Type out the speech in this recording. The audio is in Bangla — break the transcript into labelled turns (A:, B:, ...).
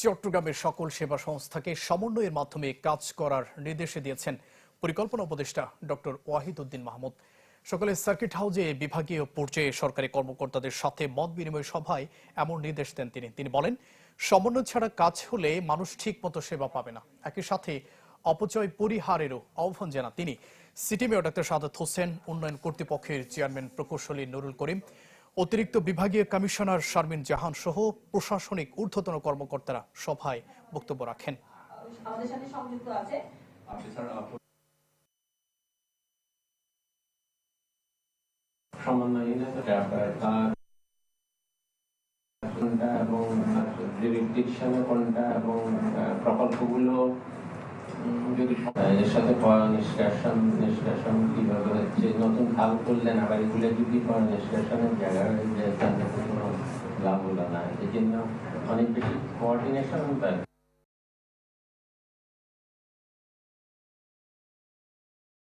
A: চট্টগ্রামের সকল সেবা সংস্থাকে সমন্বয়ের মাধ্যমে কাজ করার নির্দেশ দিয়েছেন পরিকল্পনা উপদেষ্টা ডক্টর ওয়াহিদ উদ্দিন মাহমুদ। সকালে সার্কিট হাউসে বিভাগীয় পর্যায়ে সরকারি কর্মকর্তাদের সাথে মত বিনিময় সভায় এমন নির্দেশ দেন তিনি বলেন, সমন্বয় ছাড়া কাজ হলে মানুষ ঠিকমতো সেবা পাবে না। একই সাথে অপচয় পরিহারেরও আহ্বান জানান তিনি। City mayor doctor Sadat Hossain, উন্নয়ন কর্তৃপক্ষের চেয়ারম্যান প্রকৌশলী নুরুল করিম, অতিরিক্ত বিভাগীয় কমিশনার শারমিন জাহান সহ প্রশাসনিক ঊর্ধ্বতন কর্মকর্তারা সভায় বক্তব্য রাখেন।
B: আমাদের সাথে সংযুক্ত আছে
C: এবং প্রকল্পগুলো যদি এর সাথে নিষ্কাশন কিভাবে হচ্ছে, নতুন খাল করলেন আবার এগুলো যদি নিষ্কাশনের জায়গা হয়ে যায় তাহলে কোনো লাভ হলো না। এই জন্য অনেক বেশি কোঅর্ডিনেশন